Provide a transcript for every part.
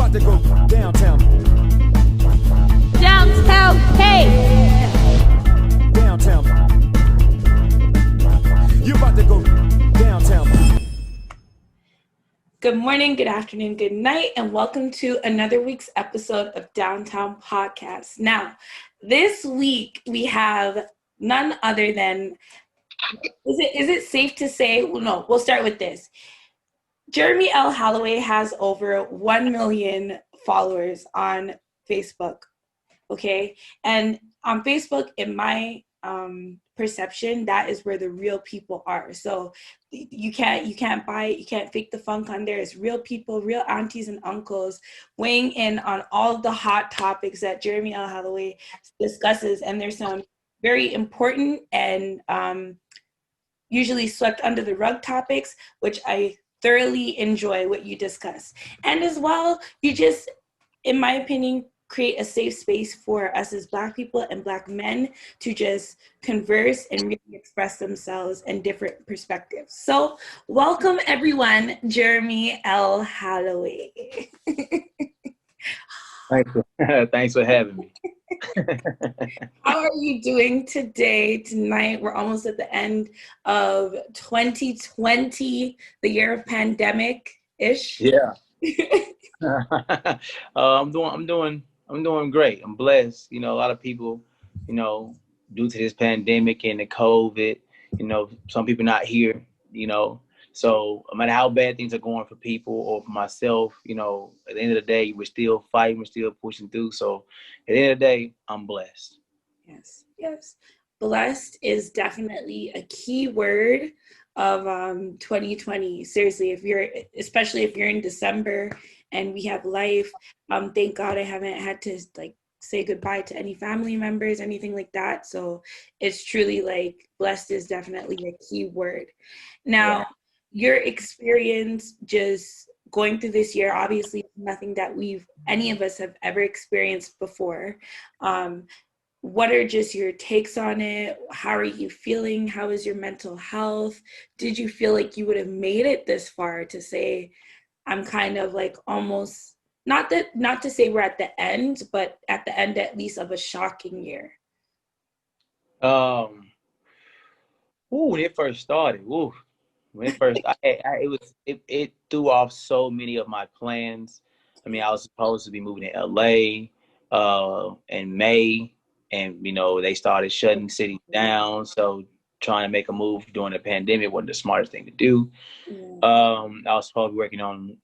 about to go downtown. Downtown, hey! Downtown. You about to go downtown. Good morning, good afternoon, good night, and welcome to another week's episode of Downtown Podcast. Now, this week we have none other than, is it safe to say, well, no, we'll start with this. Jeremy L. Holloway has over 1 million followers on Facebook, okay? And on Facebook, in my perception, that is where the real people are. So you can't buy it, you can't fake the funk on there. It's real people, real aunties and uncles weighing in on all of the hot topics that Jeremy L. Holloway discusses. And there's some very important and usually swept under the rug topics, which I thoroughly enjoy what you discuss. And as well, you just, in my opinion, create a safe space for us as Black people and Black men to just converse and really express themselves in different perspectives. So welcome everyone, Jeremy L. Holloway. Thanks for having me. How are you doing today, tonight? We're almost at the end of 2020, the year of pandemic-ish. Yeah. I'm doing great. I'm blessed. You know, a lot of people, you know, due to this pandemic and the COVID, you know, some people not here, you know. So no matter how bad things are going for people or for myself, you know, at the end of the day, we're still fighting, we're still pushing through. So at the end of the day, I'm blessed. Yes. Blessed is definitely a key word of 2020. Seriously, especially if you're in December and we have life, thank God I haven't had to say goodbye to any family members, anything like that. So it's truly blessed is definitely a key word. Now, your experience just going through this year, obviously nothing that any of us have ever experienced before. What are just your takes on it? How are you feeling? How is your mental health? Did you feel like you would have made it this far to say, I'm kind of almost, not to say we're at the end, but at the end at least of a shocking year? When it first started, it threw off so many of my plans. I mean, I was supposed to be moving to LA in May, and you know, they started shutting cities down. So trying to make a move during the pandemic wasn't the smartest thing to do. Yeah. I was supposed to be working on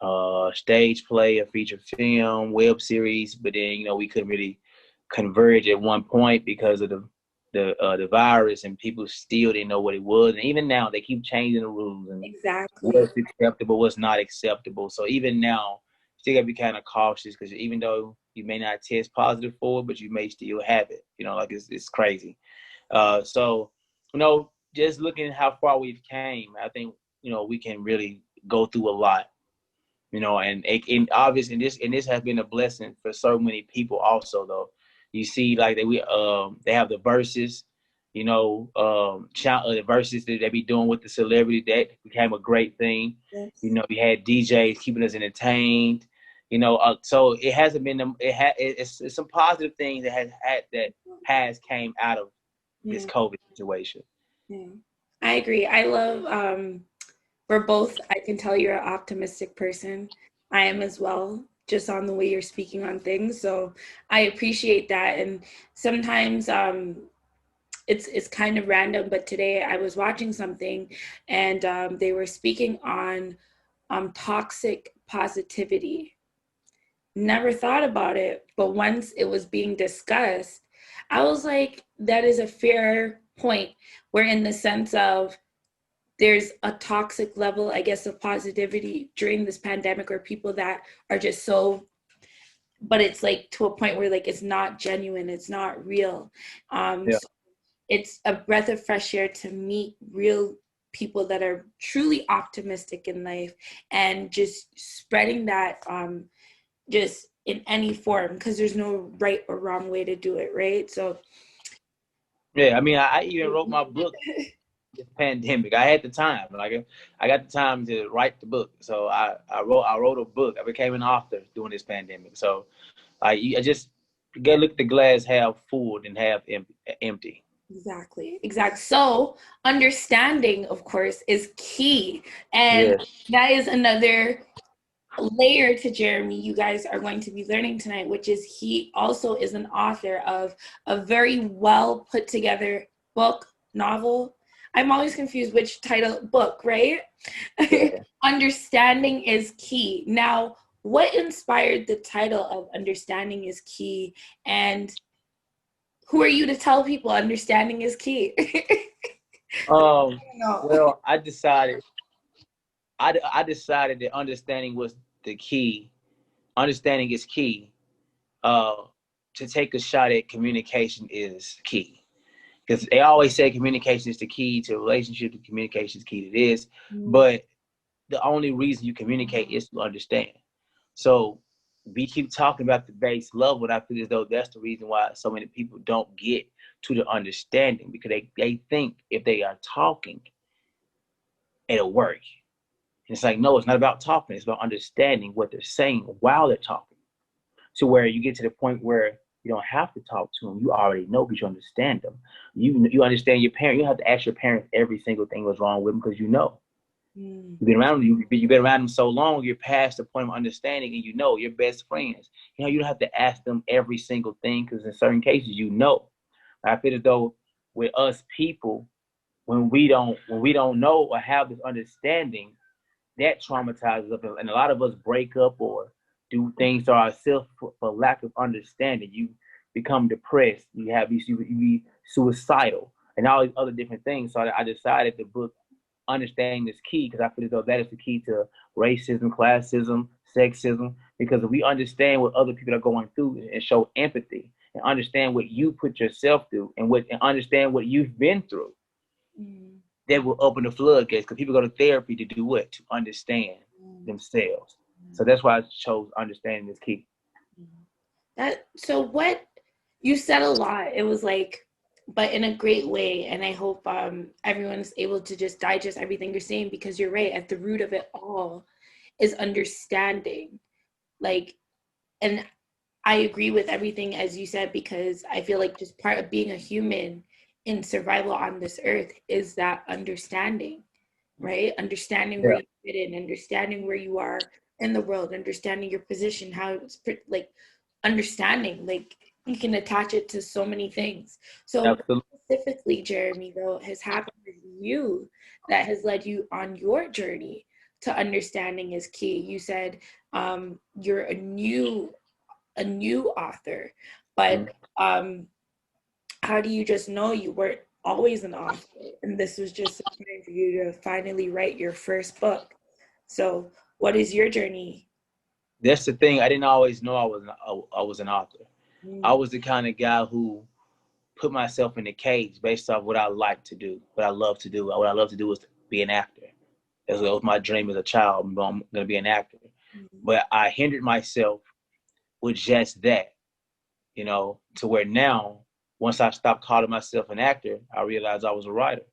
stage play, a feature film, web series, but then, you know, we couldn't really converge at one point because of the virus, and people still didn't know what it was. And even now, they keep changing the rules and Exactly. what's acceptable, what's not acceptable. So even now, still gotta be kind of cautious, because even though you may not test positive for it, but you may still have it. You know, it's crazy. So, you know, just looking at how far we've came, I think, you know, we can really go through a lot. You know, and obviously, this has been a blessing for so many people. Also, though, you see, they have the verses, you know, the verses that they be doing with the celebrity. That became a great thing. Yes. You know, we had DJs keeping us entertained. You know, so it hasn't been. It's some positive things that has came out of this COVID situation. Yeah, I agree. I love. We're both. I can tell you're an optimistic person. I am as well, just on the way you're speaking on things. So I appreciate that. And sometimes it's kind of random, but today I was watching something, and they were speaking on toxic positivity. Never thought about it, but once it was being discussed, I was like, that is a fair point. Where in the sense of there's a toxic level, I guess, of positivity during this pandemic, or people that are just so, but it's to a point where it's not genuine, it's not real. So it's a breath of fresh air to meet real people that are truly optimistic in life, and just spreading that just in any form, because there's no right or wrong way to do it, right? So yeah, I mean, I even wrote my book. this pandemic. I had the time. Like I got the time to write the book. So I wrote a book. I became an author during this pandemic. So I just gotta look at the glass half full and half empty. Exactly. So understanding, of course, is key. And Yes. that is another layer to Jeremy you guys are going to be learning tonight, which is he also is an author of a very well put together book, novel. I'm always confused which title book, right? Yeah. Understanding is key. Now, what inspired the title of Understanding is Key, and who are you to tell people understanding is key? No. Well, I decided that understanding was the key. Understanding is key. Uh, to take a shot at communication is key. Because they always say communication is the key to a relationship, communication is key to this. But the only reason you communicate is to understand. So we keep talking about the base level, and I feel as though that's the reason why so many people don't get to the understanding, because they think if they are talking, it'll work. And it's like, no, it's not about talking. It's about understanding what they're saying while they're talking. To where you get to the point where you don't have to talk to them. You already know because you understand them. You understand your parent. You don't have to ask your parents every single thing what's wrong with them because you know. You've been around them. You've been around them so long. You're past the point of understanding, and you know your best friends. You know you don't have to ask them every single thing because in certain cases you know. I feel as though with us people, when we don't know or have this understanding, that traumatizes us, and a lot of us break up or do things to ourselves for lack of understanding. You become depressed. You be suicidal and all these other different things. So I decided the book Understanding is Key, because I feel as though that is the key to racism, classism, sexism. Because if we understand what other people are going through and show empathy and understand what you put yourself through and understand what you've been through, that will open the floodgates, because people go to therapy to do what? To understand themselves. So that's why I chose Understanding is Key. So what you said a lot, it was like, but in a great way. And I hope everyone is able to just digest everything you're saying, because you're right. At the root of it all is understanding. Like, and I agree with everything as you said, because I feel like just part of being a human in survival on this earth is that understanding, right? Understanding where you fit in, understanding where you are in the world, understanding your position, how it's like understanding, like you can attach it to so many things. So Absolutely. specifically, Jeremy, though, has happened with you that has led you on your journey to understanding is key. You said you're a new author, but how do you just know you weren't always an author and this was just a time for you to finally write your first book? So what is your journey? That's the thing. I didn't always know I was an author. I was the kind of guy who put myself in a cage based off what I like to do, what I love to do. What I love to do is to be an actor. That was my dream as a child. I'm going to be an actor. But I hindered myself with just that, to where now, once I stopped calling myself an actor, I realized I was a writer.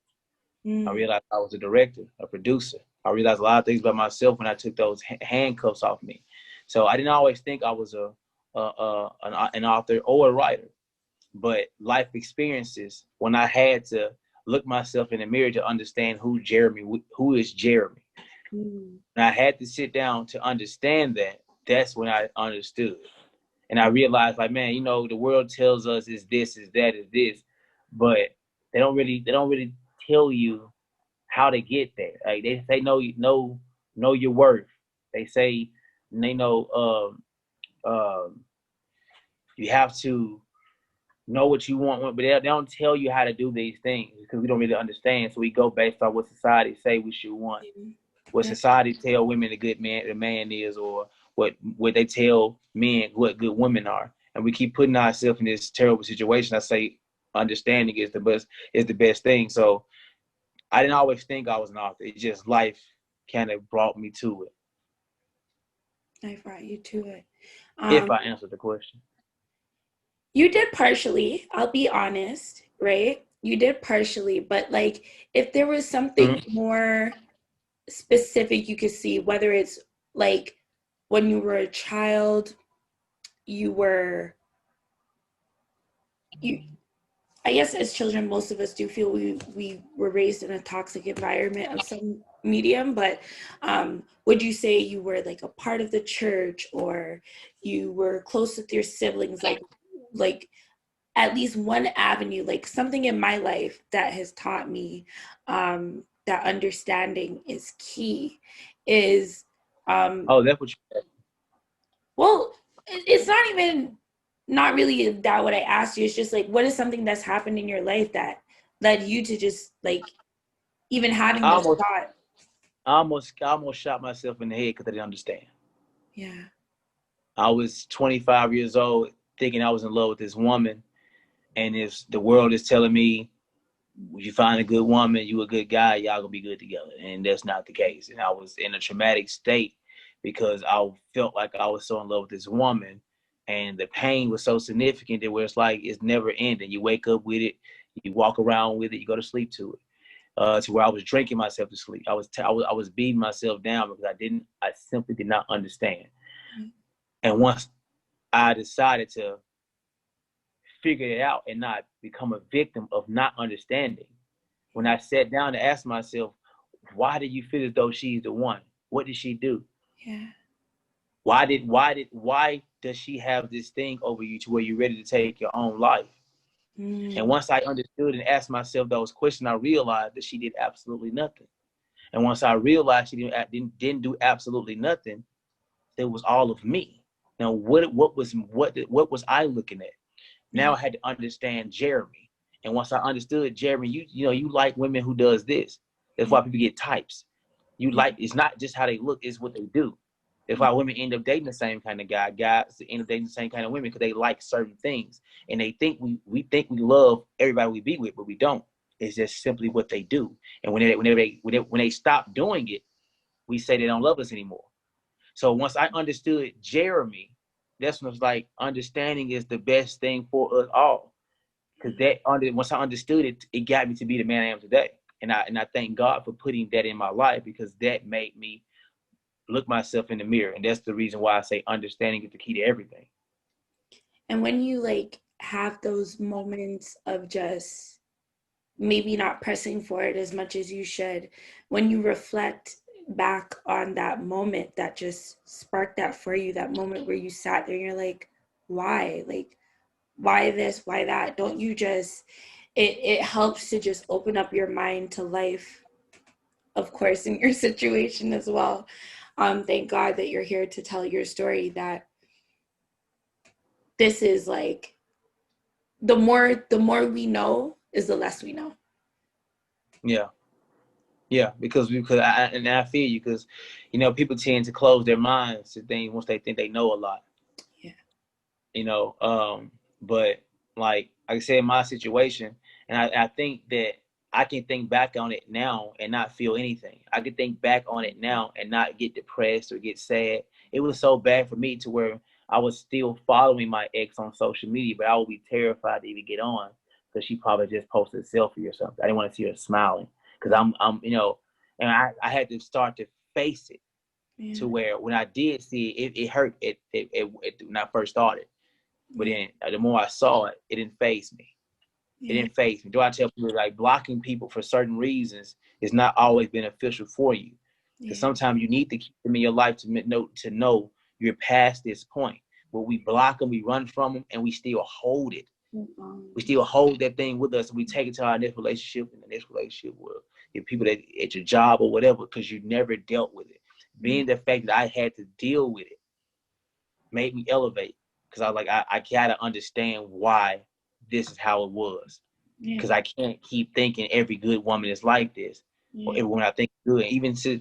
I realized I was a director, a producer. I realized a lot of things about myself when I took those handcuffs off me. So I didn't always think I was an author or a writer. But life experiences, when I had to look myself in the mirror to understand who is Jeremy. And I had to sit down to understand that. That's when I understood. And I realized, like, man, the world tells us is this, is that, is this, but they don't really tell you how to get there. Like they say, know your worth. They say they know you have to know what you want, but they don't tell you how to do these things because we don't really understand. So we go based on what society say we should want, what society tell women a man is, or what they tell men what good women are, and we keep putting ourselves in this terrible situation. I say understanding is the best thing. So I didn't always think I was an author. It's just life kind of brought me to it. I brought you to it. If I answered the question. You did partially, I'll be honest, right? You did partially, but like if there was something Mhm. more specific you could see, whether it's like when you were a child, you were you I guess as children, most of us do feel we were raised in a toxic environment of some medium, but would you say you were like a part of the church, or you were close with your siblings, like at least one avenue, like something in my life that has taught me that understanding is key is um, Oh, that's what you. well, it's not even not really that what I asked you. It's just like, what is something that's happened in your life that led you to just like even having I this almost, thought? I almost shot myself in the head because I didn't understand. Yeah. I was 25 years old, thinking I was in love with this woman, and if the world is telling me, you find a good woman, you a good guy, y'all gonna be good together, and that's not the case. And I was in a traumatic state because I felt like I was so in love with this woman, and the pain was so significant that where it's like it's never ending. You wake up with it, you walk around with it, you go to sleep to it. To where I was drinking myself to sleep. I was beating myself down because I simply did not understand. And once I decided to figure it out and not become a victim of not understanding, when I sat down to ask myself, why do you feel as though she's the one? What did she do? Yeah. Why does she have this thing over you to where you're ready to take your own life? And Mm. once I understood and asked myself those questions, I realized that she did absolutely nothing. And once I realized she didn't do absolutely nothing, it was all of me. Now, what was I looking at? Now Yeah. I had to understand Jeremy. And once I understood Jeremy, you like women who does this. That's Yeah. why people get types. You Yeah. like, it's not just how they look, it's what they do. That's why women end up dating the same kind of guy. Guys end up dating the same kind of women because they like certain things. And they think we think we love everybody we be with, but we don't. It's just simply what they do. And when they stop doing it, we say they don't love us anymore. So once I understood Jeremy, that's when it was like understanding is the best thing for us all. Because once I understood it, it got me to be the man I am today. And I thank God for putting that in my life because that made me look myself in the mirror. And that's the reason why I say understanding is the key to everything. And when you like have those moments of just maybe not pressing for it as much as you should, when you reflect back on that moment that just sparked that for you, that moment where you sat there and you're like, why? Like, why this? Why that? Don't you just, it helps to just open up your mind to life, of course, in your situation as well. Thank God that you're here to tell your story, that this is like, the more we know is the less we know. Yeah. Yeah, because I feel you because people tend to close their minds to things once they think they know a lot. Yeah. you know. But like I said, in my situation, and I think that I can think back on it now and not feel anything. I can think back on it now and not get depressed or get sad. It was so bad for me to where I was still following my ex on social media, but I would be terrified to even get on because she probably just posted a selfie or something. I didn't want to see her smiling because and I had to start to face it Yeah. to where when I did see it, it hurt when I first started. But Yeah. then the more I saw it, it didn't faze me. It Yeah. didn't faze me. Do I tell people like blocking people for certain reasons is not always beneficial for you? Because Yeah. sometimes you need to keep them in your life to know you're past this point. But we block them, we run from them, and we still hold it. We still hold that thing with us, and we take it to our next relationship, and the next relationship will get people that at your job or whatever, because you never dealt with it. Yeah. Being the fact that I had to deal with it made me elevate because I was like, I gotta understand why this is how it was. Yeah. Because I can't keep thinking every good woman is like this, or Yeah. every woman I think is good.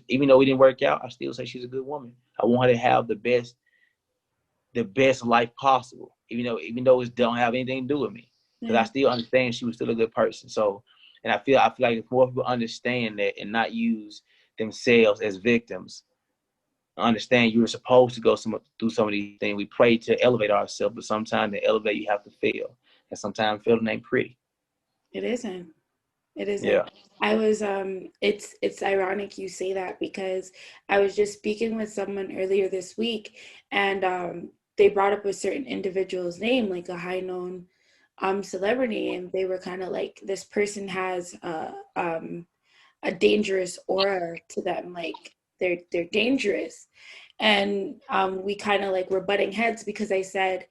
Even though we didn't work out, I still say she's a good woman. I want her to have the best life possible, even though it don't have anything to do with me. Because I Yeah. still understand she was still a good person. So, and I feel like if more people understand that and not use themselves as victims, understand you were supposed to go through some of these things. We pray to elevate ourselves, but sometimes to elevate you have to fail, and sometimes failing ain't pretty. It isn't. It isn't. Yeah. I was it's ironic you say that because I was just speaking with someone earlier this week, and they brought up a certain individual's name, like a high known celebrity, and they were kind of like, this person has a dangerous aura to them, like they're dangerous. And we kind of like were butting heads because I said,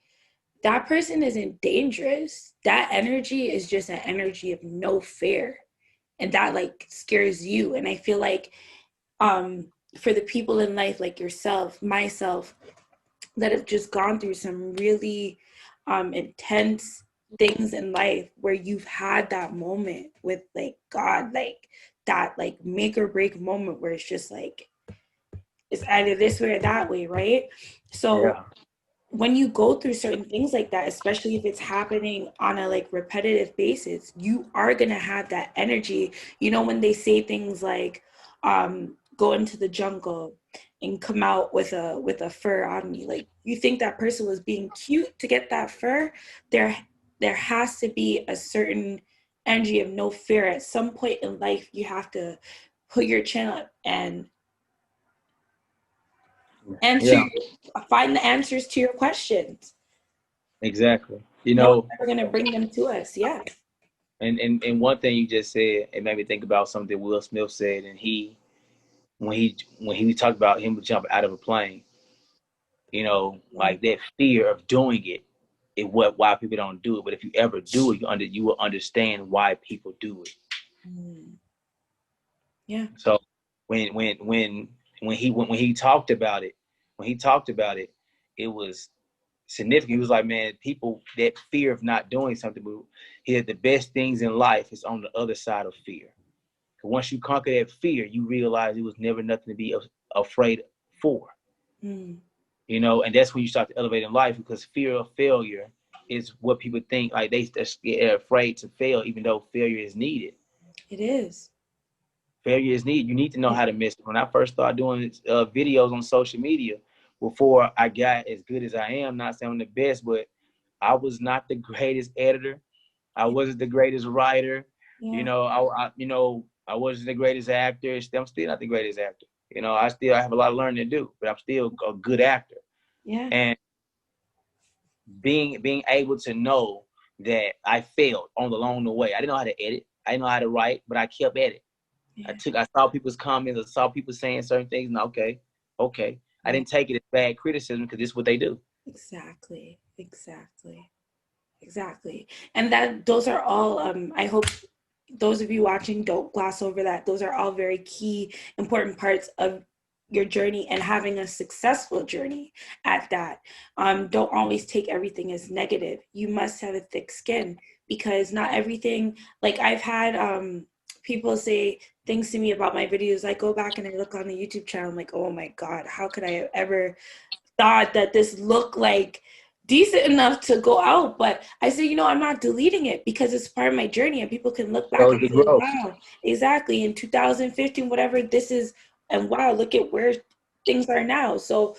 that person isn't dangerous. That energy is just an energy of no fear. And that like scares you. And I feel like for the people in life like yourself, myself, that have just gone through some really intense things in life where you've had that moment with like God, like that like make or break moment where it's just like it's either this way or that way, right? So Yeah. when you go through certain things like that, especially if it's happening on a like repetitive basis, you are gonna have that energy. You know, when they say things like, go into the jungle and come out with a fur on you, like you think that person was being cute to get that fur. There has to be a certain energy of no fear. At some point in life, you have to put your chin up and answer, Yeah. find the answers to your questions. Exactly. You No one's know, ever gonna bring them to us. Yeah. and one thing you just said, it made me think about something Will Smith said, and when he talked about him jumping out of a plane, like that fear of doing it is why people don't do it. But if you ever do it, you will understand why people do it. Mm. Yeah. So when he talked about it, it was significant. He was like, man, people, that fear of not doing something, he had the best things in life is on the other side of fear. Once you conquer that fear, you realize it was never nothing to be afraid for. Mm. And that's when you start to elevate in life, because fear of failure is what people think, like they're afraid to fail, even though failure is needed. It is. Failure is needed. You need to know Yeah. how to miss it. When I first started doing videos on social media, before I got as good as I am, not saying I'm the best, but I was not the greatest editor. I wasn't the greatest writer. Yeah. I wasn't the greatest actor. I'm still not the greatest actor. I have a lot of learning to do, but I'm still a good actor. Yeah. And being able to know that I failed along the way. I didn't know how to edit. I didn't know how to write, but I kept at it. Yeah. I saw people's comments. I saw people saying certain things, and okay. I Yeah. didn't take it as bad criticism, because this is what they do. Exactly. Exactly. Exactly. And that those are all I hope those of you watching don't gloss over that. Those are all very key important parts of your journey, and having a successful journey at that. Don't always take everything as negative. You must have a thick skin, because not everything, like I've had people say things to me about my videos. I go back and I look on the YouTube channel, I'm like, oh my God, how could I have ever thought that this looked like decent enough to go out? But I said, I'm not deleting it, because it's part of my journey, and people can look back So and the say, growth. wow, exactly, in 2015, whatever this is, and wow, look at where things are now. So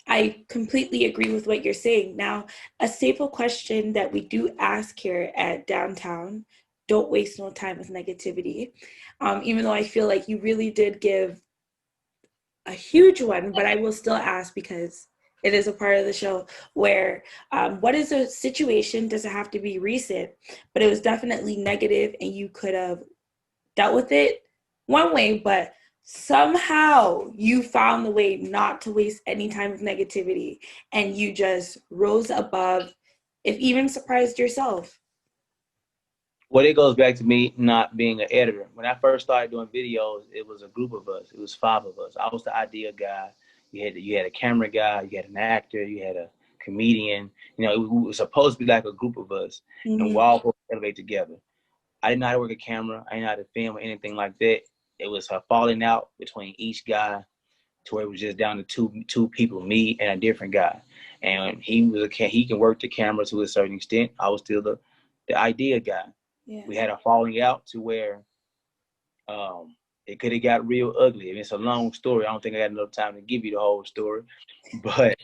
I completely agree with what you're saying. Now, a staple question that we do ask here at Downtown: don't waste no time with negativity. Even though I feel like you really did give a huge one, but I will still ask because it is a part of the show. Where what is a situation, doesn't have to be recent, but it was definitely negative and you could have dealt with it one way, but somehow you found the way not to waste any time with negativity, and you just rose above, if even surprised yourself. Well, it goes back to me not being an editor. When I first started doing videos, it was a group of us. It was 5 of us. I was the idea guy. You had a camera guy. You had an actor. You had a comedian. It was supposed to be like a group of us, and we Mm-hmm. all supposed to elevate together. I didn't know how to work a camera. I didn't know how to film or anything like that. It was a falling out between each guy, to where it was just down to two people, me and a different guy. And he can work the camera to a certain extent. I was still the idea guy. Yeah. We had a falling out to where it could have got real ugly. I mean, it's a long story. I don't think I got enough time to give you the whole story, but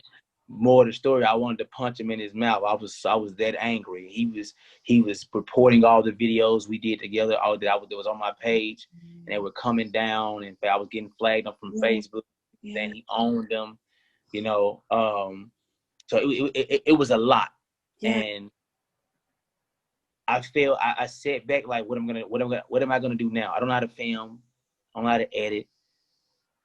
more of the story, I wanted to punch him in his mouth. I was that angry. He was reporting all the videos we did together, all that was on my page, and they were coming down, and I was getting flagged up from Facebook, saying he owned them, you know. So it was a lot, and I feel I sat back like, what am I gonna do now? I don't know how to film, I don't know how to edit.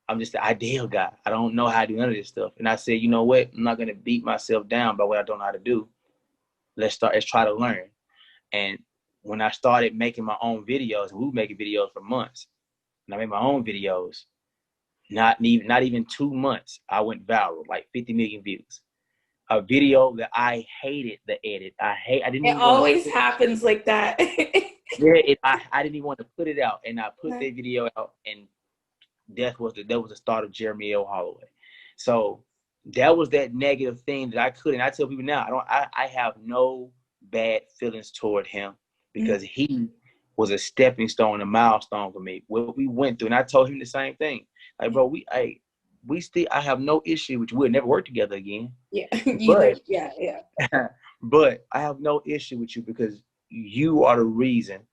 I'm just the ideal guy. I don't know how to do none of this stuff. And I said, you know what? I'm not gonna beat myself down by what I don't know how to do. Let's try to learn. And when I started making my own videos, we were making videos for months. And I made my own videos. Not even 2 months, I went viral, like 50 million views. A video that I hated the edit. I didn't It even always happens like that. I didn't even want to put it out. And I put the video out, and that was the start of Jeremy L. Holloway. So that was that negative thing that I couldn't. I tell people now, I have no bad feelings toward him, because he was a stepping stone, a milestone for me. What we went through, and I told him the same thing. Like, bro, I have no issue with you. We'll never work together again. Yeah. But I have no issue with you, because you are the reason,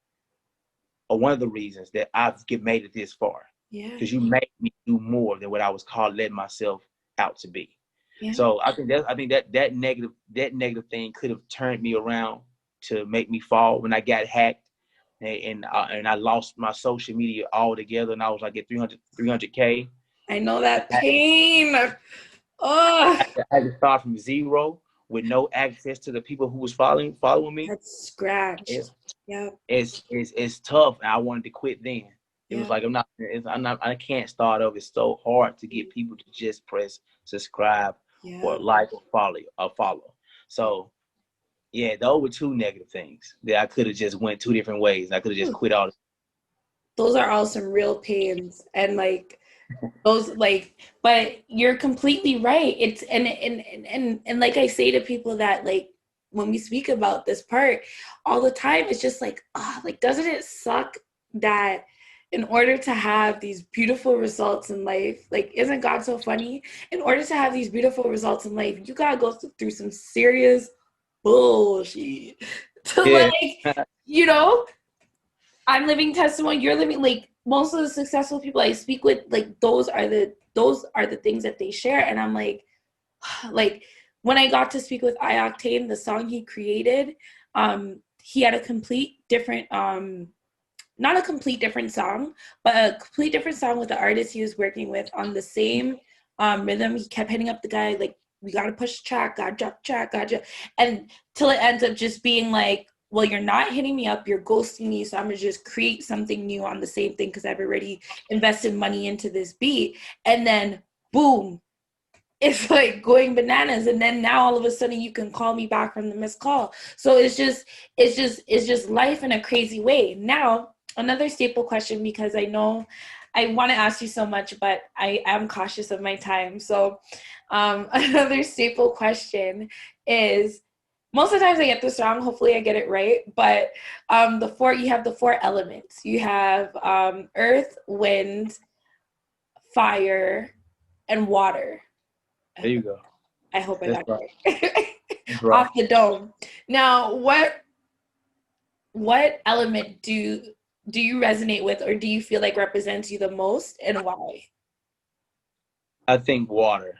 or one of the reasons, that I've made it this far. Yeah. Because you made me do more than what I was letting myself out to be. Yeah. So I think that negative thing could have turned me around to make me fall when I got hacked, and I lost my social media altogether, and I was like at 300K. I know that pain. Oh, I had to start from zero with no access to the people who was following me. that's scratched. It's tough. And I wanted to quit then. It was like, I can't start over. It's so hard to get people to just press subscribe or like or follow. So yeah, those were two negative things that I could have just went two different ways. I could have just quit all. Those are all some real pains, and like those, like, but you're completely right. It's and like I say to people that, like, when we speak about this part all the time, it's just like, like, doesn't it suck that in order to have these beautiful results in life, like, isn't God so funny? In order to have these beautiful results in life, you gotta go through some serious bullshit to like, you know, I'm living testimony, you're living, like, most of the successful people I speak with, like, those are the things that they share. And I'm like when I got to speak with iOctane, the song he created, he had a complete different not a complete different song, but a complete different song with the artist he was working with on the same rhythm. He kept hitting up the guy, like, we got to push the track, got to drop the track, and till it ends up just being like, well, you're not hitting me up, you're ghosting me, so I'm going to just create something new on the same thing because I've already invested money into this beat. And then, boom, it's like going bananas. And then now all of a sudden you can call me back from the missed call. So it's just life in a crazy way. Now, another staple question, because I know I want to ask you so much, but I am cautious of my time. So another staple question is, most of the times I get this wrong, hopefully I get it right, but you have the four elements. You have earth, wind, fire, and water. There you go. I hope I got it right. Right. Off the dome. Now, what element do you resonate with, or do you feel like represents you the most, and why? I think water.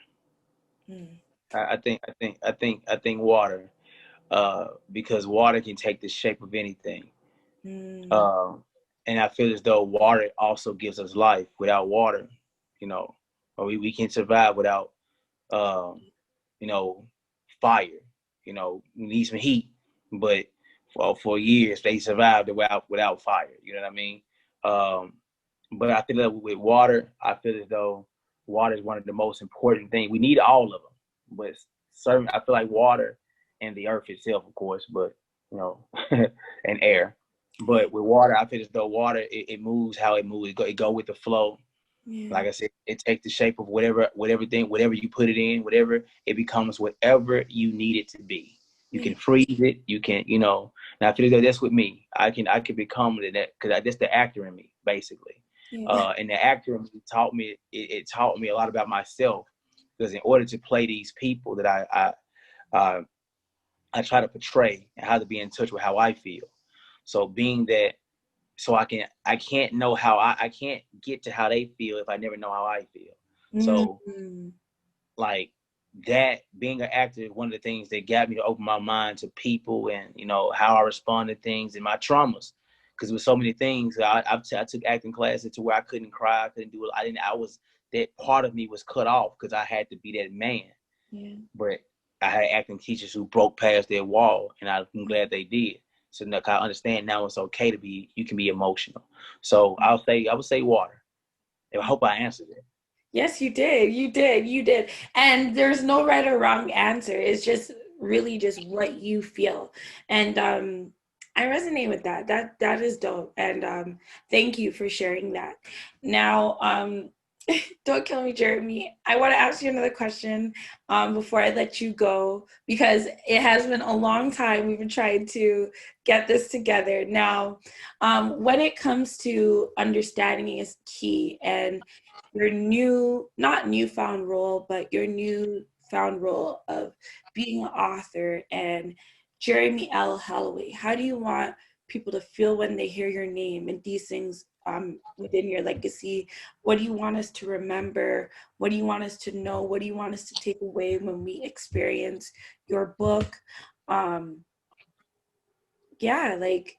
I think water, because water can take the shape of anything. And I feel as though water also gives us life. Without water, or we can't survive without, fire. We need some heat, but for years they survived without fire. You know what I mean? But I feel that with water, I feel as though water is one of the most important things. We need all of them, but I feel like water and the earth itself, of course, but and air. But with water, I feel as though water, it moves how it moves. It go with the flow. Yeah. Like I said, it takes the shape of whatever you put it in, whatever, it becomes whatever you need it to be. You can freeze it. You can, Now I feel like that's with me. I can become that, because that's the actor in me, basically. Yeah. And the actor in me taught me. It taught me a lot about myself. Because in order to play these people that I try to portray and how to be in touch with how I feel. So being that, so I can't know how I can't get to how they feel if I never know how I feel. So like that, being an actor is one of the things that got me to open my mind to people and, you know, how I respond to things and my traumas. Because with so many things, I took acting classes to where I couldn't cry, I couldn't do it. That part of me was cut off because I had to be that man. Yeah. But I had acting teachers who broke past their wall, and I'm glad they did. So now I understand now it's okay you can be emotional. So I would say water. I hope I answered it. Yes, you did. You did. You did. And there's no right or wrong answer. It's just really just what you feel. And I resonate with that. That is dope. And thank you for sharing that. Now, don't kill me, Jeremy. I want to ask you another question before I let you go, because it has been a long time. We've been trying to get this together. Now, when it comes to understanding is key, and your not newfound role, but your newfound role of being an author and Jeremy L. Holloway, how do you want people to feel when they hear your name and these things within your legacy? What do you want us to remember? What do you want us to know? What do you want us to take away when we experience your book? Yeah, like,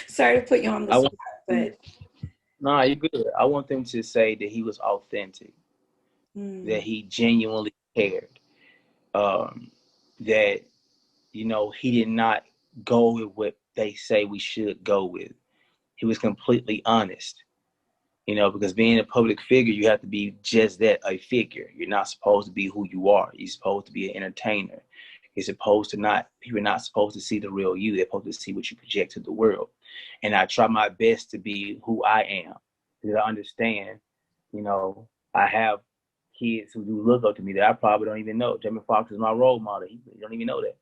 sorry to put you on the spot, but no, you're good. I want them to say that he was authentic, that he genuinely cared, that, you know, he did not go with what they say we should go with. He was completely honest, you know, because being a public figure, you have to be just that, a figure. You're not supposed to be who you are. You're supposed to be an entertainer. People are not supposed to see the real you. They're supposed to see what you project to the world. And I try my best to be who I am, because I understand, you know, I have kids who do look up to me that I probably don't even know. Jamie Foxx is my role model. You don't even know that.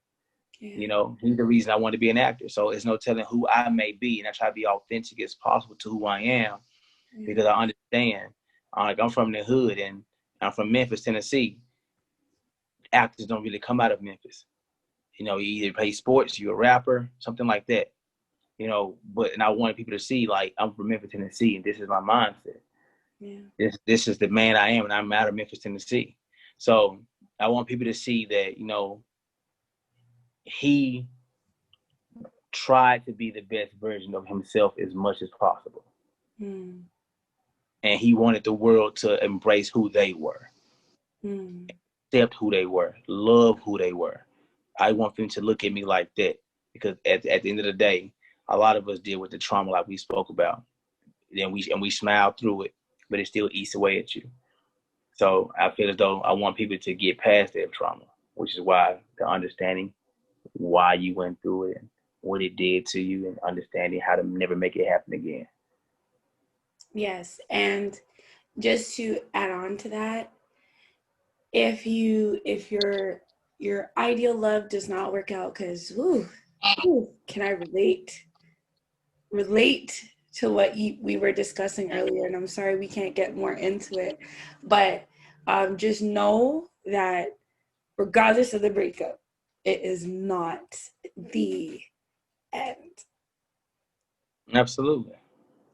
yeah. You know, he's the reason I want to be an actor. So it's no telling who I may be. And I try to be authentic as possible to who I am, because I understand, like, I'm from the hood and I'm from Memphis, Tennessee. Actors don't really come out of Memphis. You know, you either play sports, you're a rapper, something like that. You know, and I wanted people to see, like, I'm from Memphis, Tennessee, and this is my mindset. Yeah. This is the man I am, and I'm out of Memphis, Tennessee. So I want people to see that, you know, he tried to be the best version of himself as much as possible. And he wanted the world to embrace who they were, accept who they were, love who they were. I want them to look at me like that, because at the end of the day, a lot of us deal with the trauma like we spoke about. Then we smile through it, but it still eats away at you. So I feel as though I want people to get past their trauma, which is why the understanding why you went through it and what it did to you, and understanding how to never make it happen again. Yes, and just to add on to that, if your ideal love does not work out, because can I relate to what we were discussing earlier, and I'm sorry we can't get more into it, but just know that regardless of the breakup, it is not the end. Absolutely.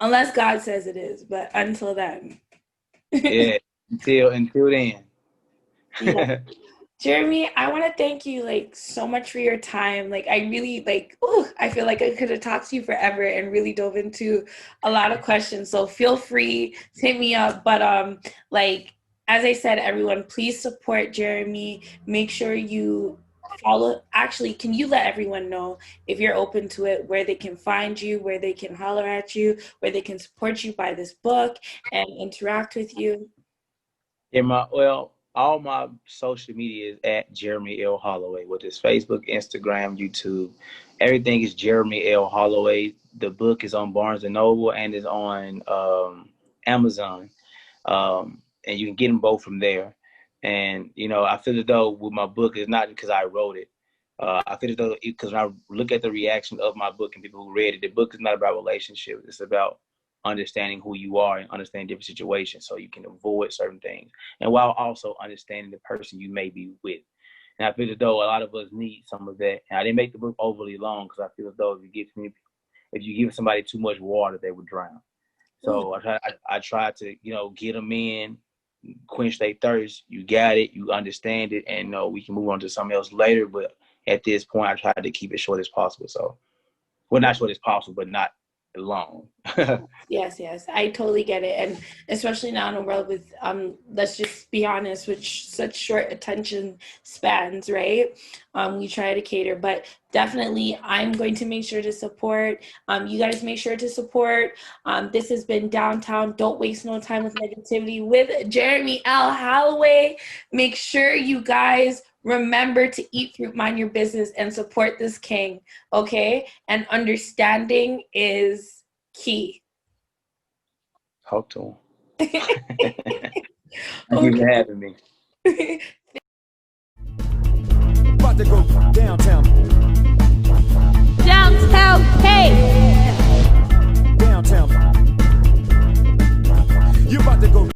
Unless God says it is, but until then. Yeah, until then. Yeah. Jeremy, I want to thank you like so much for your time. Like, I really I feel like I could have talked to you forever and really dove into a lot of questions. So feel free to hit me up. But like, as I said, everyone, please support Jeremy. Make sure you follow. Actually, can you let everyone know, if you're open to it, where they can find you, where they can holler at you, where they can support you, buy this book, and interact with you? All my social media is at Jeremy L. Holloway, with his Facebook, Instagram, YouTube. Everything is Jeremy L. Holloway. The book is on Barnes & Noble and is on Amazon. And you can get them both from there. And, you know, I feel as though with my book, it's not because I wrote it. I feel as though, because when I look at the reaction of my book and people who read it, the book is not about relationships. It's about understanding who you are and understanding different situations so you can avoid certain things, and while also understanding the person you may be with. And I feel as though a lot of us need some of that. And I didn't make the book overly long because I feel as though if you give somebody too much water, they would drown. So I try to, get them in, quench their thirst. You got it, you understand it, and we can move on to something else later. But at this point, I try to keep it short as possible. So, well, not short as possible, but not long. Yes, I totally get it. And especially now in a world with, let's just be honest, with such short attention spans, right? We try to cater, but definitely I'm going to make sure to support. You guys make sure to support. This has been Downtown. Don't waste no time with negativity with Jeremy L. Holloway. Make sure you guys remember to eat fruit, mind your business, and support this king, okay? And understanding is key. Talk to him. Thank you for having me. About to go downtown. Downtown, hey! Downtown. You about to go